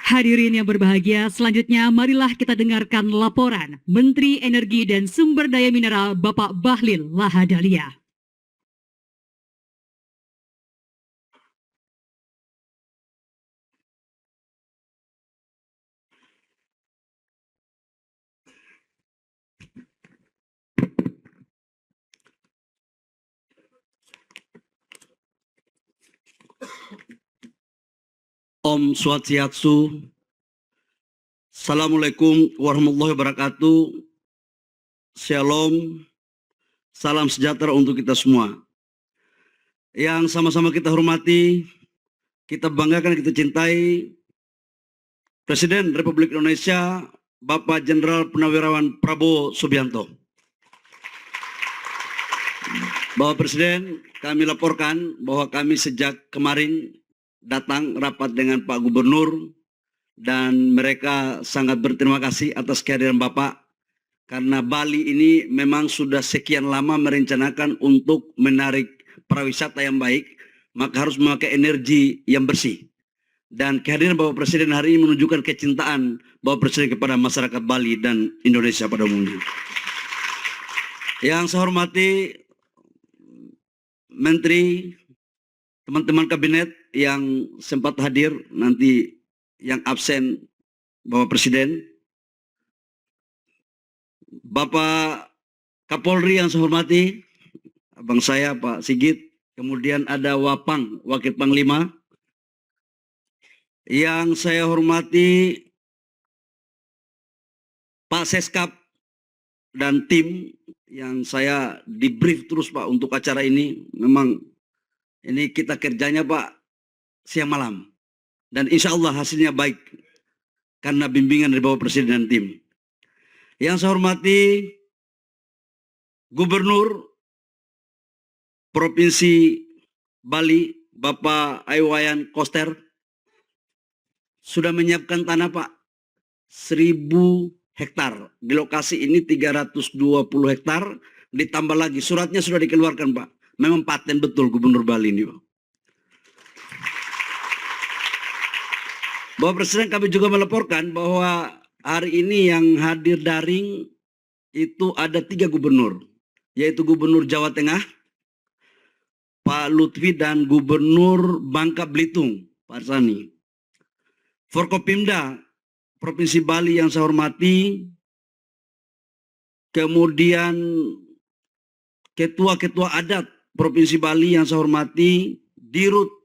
Hadirin yang berbahagia, selanjutnya marilah kita dengarkan laporan Menteri Energi dan Sumber Daya Mineral Bapak Bahlil Lahadalia. Om Swastiastu. Assalamualaikum warahmatullahi wabarakatuh. Shalom. Salam sejahtera untuk kita semua. Yang sama-sama kita hormati, kita banggakan, kita cintai Presiden Republik Indonesia Bapak Jenderal Purnawirawan Prabowo Subianto. Bapak Presiden, kami laporkan bahwa kami sejak kemarin datang rapat dengan Pak Gubernur dan mereka sangat berterima kasih atas kehadiran Bapak karena Bali ini memang sudah sekian lama merencanakan untuk menarik pariwisata yang baik, maka harus memakai energi yang bersih. Dan kehadiran Bapak Presiden hari ini menunjukkan kecintaan Bapak Presiden kepada masyarakat Bali dan Indonesia pada umumnya. Yang saya hormati Menteri, teman-teman kabinet yang sempat hadir, nanti yang absen Bapak Presiden, Bapak Kapolri yang saya hormati, abang saya Pak Sigit, kemudian ada Wapang, Wakil Panglima, yang saya hormati Pak Seskap dan tim yang saya di-brief terus Pak untuk acara ini. Memang ini kita kerjanya Pak siang malam. Dan insya Allah hasilnya baik karena bimbingan dari Bapak Presiden dan tim. Yang saya hormati Gubernur Provinsi Bali, Bapak Iwayan Koster, sudah menyiapkan tanah Pak 1000 hektar. Di lokasi ini 320 hektar, ditambah lagi. Suratnya sudah dikeluarkan Pak. Memang paten betul Gubernur Bali ini Pak. Bapak Presiden, kami juga melaporkan bahwa hari ini yang hadir daring itu ada 3 gubernur, yaitu Gubernur Jawa Tengah, Pak Lutfi, dan Gubernur Bangka Belitung, Pak Sani. Forkopimda Provinsi Bali yang saya hormati, kemudian ketua-ketua adat Provinsi Bali yang saya hormati, Dirut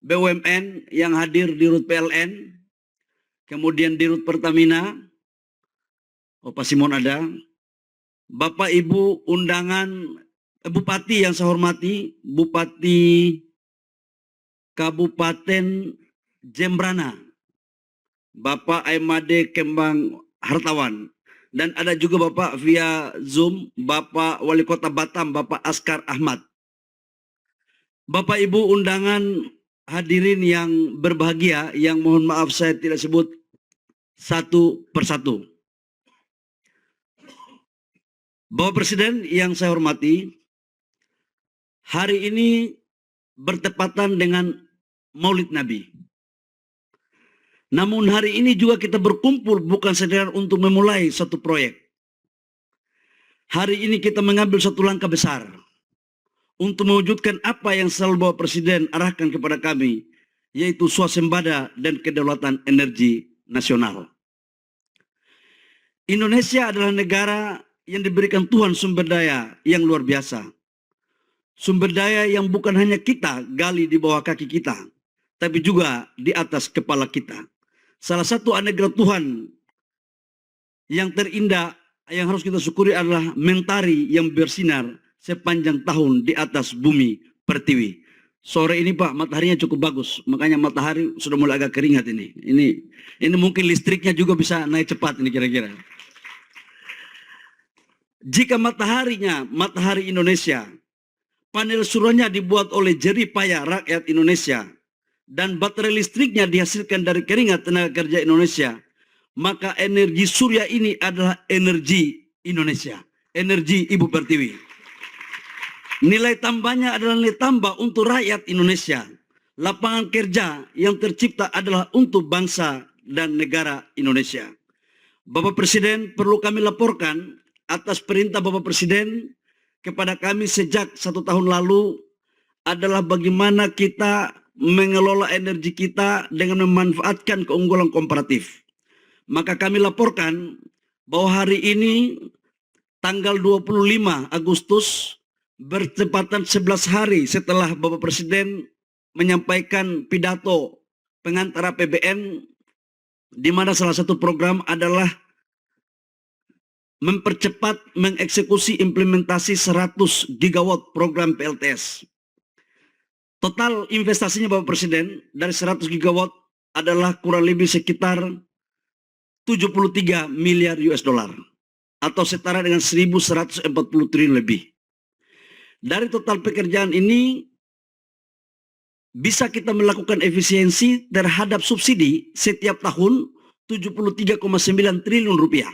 BUMN yang hadir, Dirut PLN, kemudian Dirut Pertamina, Pak Simon ada, Bapak Ibu undangan, Bupati yang saya hormati, Bupati Kabupaten Jembrana, Bapak Aimade Kembang Hartawan, dan ada juga Bapak via Zoom, Bapak Wali Kota Batam, Bapak Askar Ahmad. Bapak Ibu undangan hadirin yang berbahagia, yang mohon maaf saya tidak sebut satu persatu. Bapak Presiden yang saya hormati, hari ini bertepatan dengan Maulid Nabi. Namun hari ini juga kita berkumpul bukan sekedar untuk memulai satu proyek. Hari ini kita mengambil satu langkah besar untuk mewujudkan apa yang selalu Bapak Presiden arahkan kepada kami, yaitu swasembada dan kedaulatan energi nasional. Indonesia adalah negara yang diberikan Tuhan sumber daya yang luar biasa. Sumber daya yang bukan hanya kita gali di bawah kaki kita, tapi juga di atas kepala kita. Salah satu anugerah Tuhan yang terindah yang harus kita syukuri adalah mentari yang bersinar sepanjang tahun di atas bumi pertiwi. Sore ini Pak, mataharinya cukup bagus, makanya matahari sudah mulai agak keringat ini. Ini mungkin listriknya juga bisa naik cepat ini kira-kira. Jika mataharinya matahari Indonesia, panel surya dibuat oleh jerih payah rakyat Indonesia, dan baterai listriknya dihasilkan dari keringat tenaga kerja Indonesia, maka energi surya ini adalah energi Indonesia, energi Ibu Pertiwi. Nilai tambahnya adalah nilai tambah untuk rakyat Indonesia. Lapangan kerja yang tercipta adalah untuk bangsa dan negara Indonesia. Bapak Presiden, perlu kami laporkan atas perintah Bapak Presiden kepada kami sejak 1 tahun lalu adalah bagaimana kita mengelola energi kita dengan memanfaatkan keunggulan komparatif. Maka kami laporkan bahwa hari ini tanggal 25 Agustus bertepatan 11 hari setelah Bapak Presiden menyampaikan pidato pengantar APBN, di mana salah satu program adalah mempercepat mengeksekusi implementasi 100 gigawatt program PLTS. Total investasinya Bapak Presiden dari 100 gigawatt adalah kurang lebih sekitar 73 miliar US dollar atau setara dengan 1.140 triliun lebih. Dari total pekerjaan ini bisa kita melakukan efisiensi terhadap subsidi setiap tahun 73,9 triliun rupiah.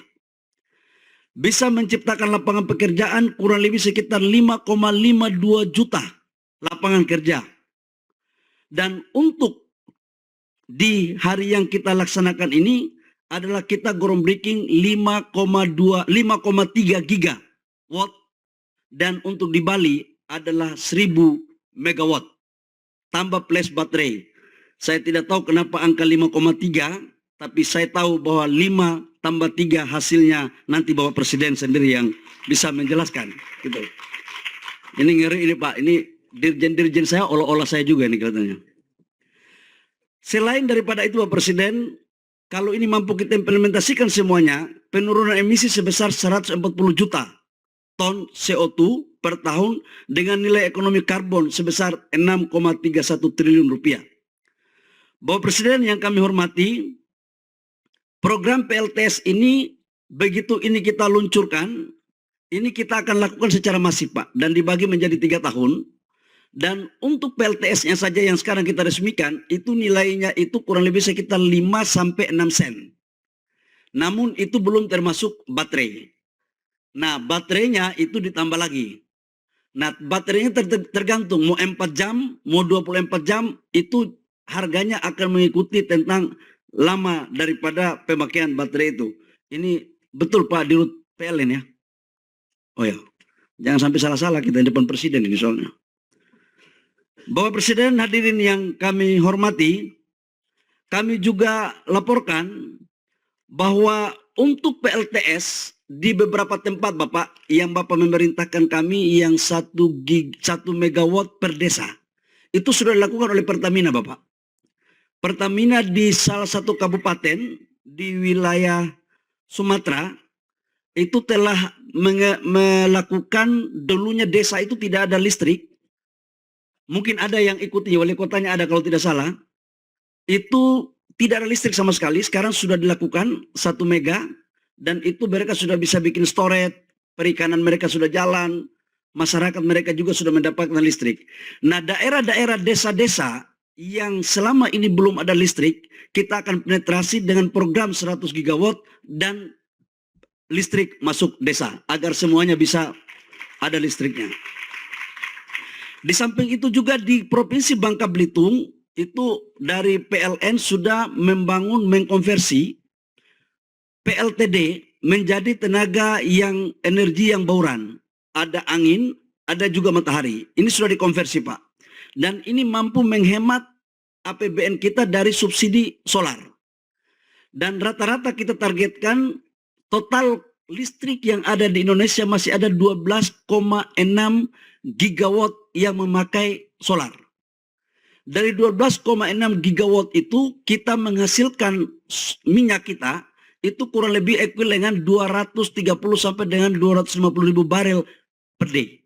Bisa menciptakan lapangan pekerjaan kurang lebih sekitar 5,52 juta lapangan kerja. Dan untuk di hari yang kita laksanakan ini adalah kita groundbreaking 5,3 gigawatt, dan untuk di Bali adalah 1.000 megawatt tambah plus baterai. Saya tidak tahu kenapa angka 5,3, tapi saya tahu bahwa 5 tambah 3 hasilnya nanti Bapak Presiden sendiri yang bisa menjelaskan. Gitu. Ini ngeri ini Pak, ini dirjen-dirjen saya olah-olah saya juga ini katanya. Selain daripada itu Bapak Presiden, kalau ini mampu kita implementasikan semuanya, penurunan emisi sebesar 140 juta ton CO2 per tahun dengan nilai ekonomi karbon sebesar 6,31 triliun rupiah. Bapak Presiden yang kami hormati, program PLTS ini begitu ini kita luncurkan, ini kita akan lakukan secara masif Pak, dan dibagi menjadi 3 tahun. Dan untuk PLTS-nya saja yang sekarang kita resmikan, itu nilainya itu kurang lebih sekitar 5-6 sen. Namun itu belum termasuk baterai. Nah, baterainya itu ditambah lagi. Nah, baterainya tergantung mau 4 jam, mau 24 jam, itu harganya akan mengikuti tentang lama daripada pemakaian baterai itu. Ini betul Pak Dirut PLN ya. Oh ya, jangan sampai salah-salah kita di depan Presiden ini soalnya. Bapak Presiden, hadirin yang kami hormati, kami juga laporkan bahwa untuk PLTS di beberapa tempat Bapak, yang Bapak memerintahkan kami yang 1 megawatt per desa, itu sudah dilakukan oleh Pertamina Bapak. Pertamina di salah satu kabupaten di wilayah Sumatera itu telah melakukan, dulunya desa itu tidak ada listrik. Mungkin ada yang ikuti, wali kotanya ada kalau tidak salah. Itu tidak ada listrik sama sekali, sekarang sudah dilakukan 1 mega, dan itu mereka sudah bisa bikin storage, perikanan mereka sudah jalan, masyarakat mereka juga sudah mendapatkan listrik. Nah, daerah-daerah desa-desa yang selama ini belum ada listrik, kita akan penetrasi dengan program 100 gigawatt dan listrik masuk desa, agar semuanya bisa ada listriknya. Di samping itu juga di Provinsi Bangka Belitung, itu dari PLN sudah mengkonversi PLTD menjadi tenaga yang energi yang bauran. Ada angin, ada juga matahari. Ini sudah dikonversi Pak. Dan ini mampu menghemat APBN kita dari subsidi solar. Dan rata-rata kita targetkan total listrik yang ada di Indonesia masih ada 12,6 gigawatt yang memakai solar. Dari 12,6 gigawatt itu kita menghasilkan minyak kita itu kurang lebih ekuivalen 230 sampai dengan 250 ribu barel per day.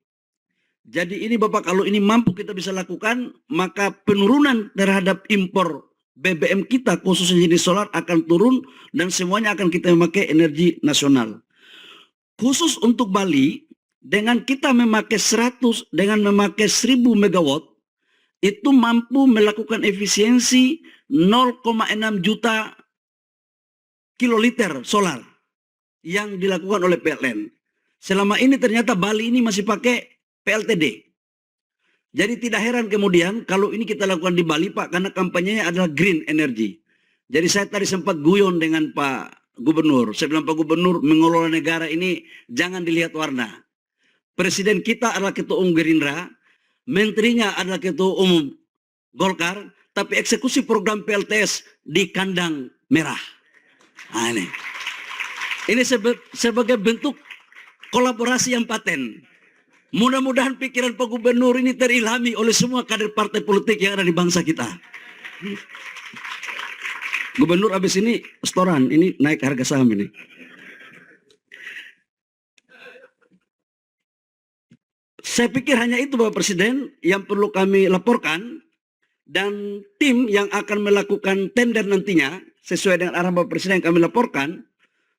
Jadi ini Bapak, kalau ini mampu kita bisa lakukan, maka penurunan terhadap impor BBM kita khususnya jenis solar akan turun dan semuanya akan kita memakai energi nasional. Khusus untuk Bali, dengan kita memakai 100 dengan memakai 1000 megawatt, itu mampu melakukan efisiensi 0,6 juta kiloliter solar yang dilakukan oleh PLN. Selama ini ternyata Bali ini masih pakai PLTD. Jadi tidak heran kemudian kalau ini kita lakukan di Bali Pak, karena kampanyenya adalah green energy. Jadi saya tadi sempat guyon dengan Pak Gubernur. Saya bilang, Pak Gubernur, mengelola negara ini jangan dilihat warna. Presiden kita adalah Ketua Umum Gerindra, menterinya adalah Ketua Umum Golkar, tapi eksekusi program PLTS di kandang merah. Nah, ini sebagai bentuk kolaborasi yang paten. Mudah-mudahan pikiran Pak Gubernur ini terilhami oleh semua kader partai politik yang ada di bangsa kita. Gubernur habis ini setoran, ini naik harga saham ini. Saya pikir hanya itu Bapak Presiden yang perlu kami laporkan, dan tim yang akan melakukan tender nantinya sesuai dengan arahan Bapak Presiden yang kami laporkan,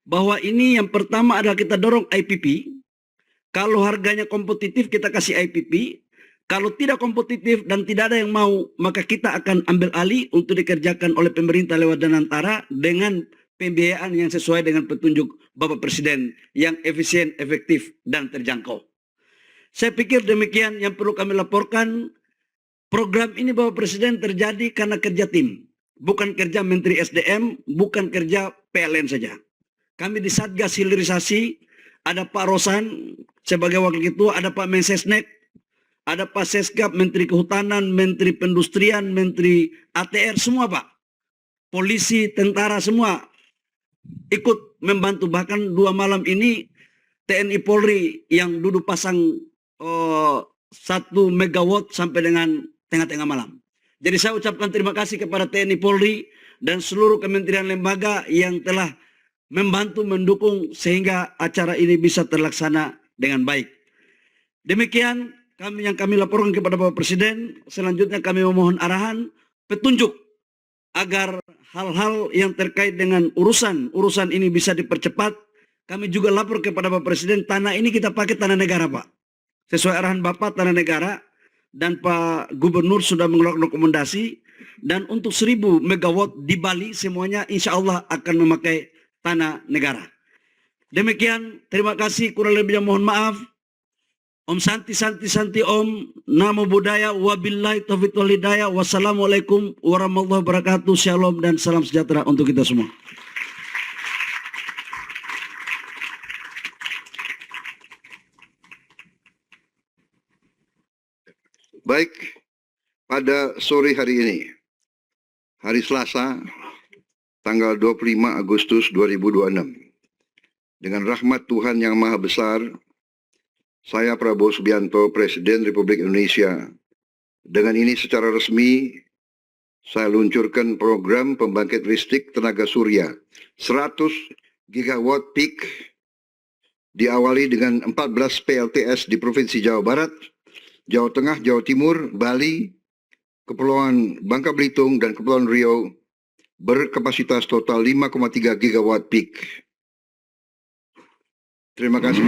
bahwa ini yang pertama adalah kita dorong IPP. Kalau harganya kompetitif kita kasih IPP. Kalau tidak kompetitif dan tidak ada yang mau, maka kita akan ambil alih untuk dikerjakan oleh pemerintah lewat Danantara dengan pembiayaan yang sesuai dengan petunjuk Bapak Presiden yang efisien, efektif, dan terjangkau. Saya pikir demikian yang perlu kami laporkan. Program ini Bapak Presiden terjadi karena kerja tim. Bukan kerja Menteri SDM, bukan kerja PLN saja. Kami di Satgas Hilirisasi, ada Pak Rosan sebagai Wakil Ketua, ada Pak Mensesnek, ada Pak Seskap, Menteri Kehutanan, Menteri Pendustrian, Menteri ATR, semua Pak. Polisi, tentara, semua ikut membantu. Bahkan 2 malam ini TNI Polri yang duduk pasang 1 megawatt sampai dengan tengah-tengah malam. Jadi saya ucapkan terima kasih kepada TNI Polri dan seluruh kementerian lembaga yang telah membantu mendukung sehingga acara ini bisa terlaksana dengan baik. Demikian yang kami laporkan kepada Bapak Presiden. Selanjutnya kami memohon arahan, petunjuk agar hal-hal yang terkait dengan urusan ini bisa dipercepat. Kami juga lapor kepada Bapak Presiden, tanah ini kita pakai tanah negara Pak. Sesuai arahan Bapak, tanah negara, dan Pak Gubernur sudah mengeluarkan rekomendasi, dan untuk 1000 megawatt di Bali semuanya insya Allah akan memakai tanah negara. Demikian, terima kasih, kurang lebihnya mohon maaf. Om Santi Santi Santi Om, Namo Buddhaya, Wabillahi Taufiq wal Hidayah, wassalamualaikum warahmatullahi wabarakatuh, shalom dan salam sejahtera untuk kita semua. Baik, pada sore hari ini, hari Selasa, tanggal 25 Agustus 2026, dengan rahmat Tuhan Yang Maha Besar, saya Prabowo Subianto, Presiden Republik Indonesia, dengan ini secara resmi saya luncurkan program pembangkit listrik tenaga surya 100 gigawatt peak, diawali dengan 14 PLTS di Provinsi Jawa Barat, Jawa Tengah, Jawa Timur, Bali, Kepulauan Bangka Belitung, dan Kepulauan Riau, berkapasitas total 5,3 gigawatt peak. Terima kasih.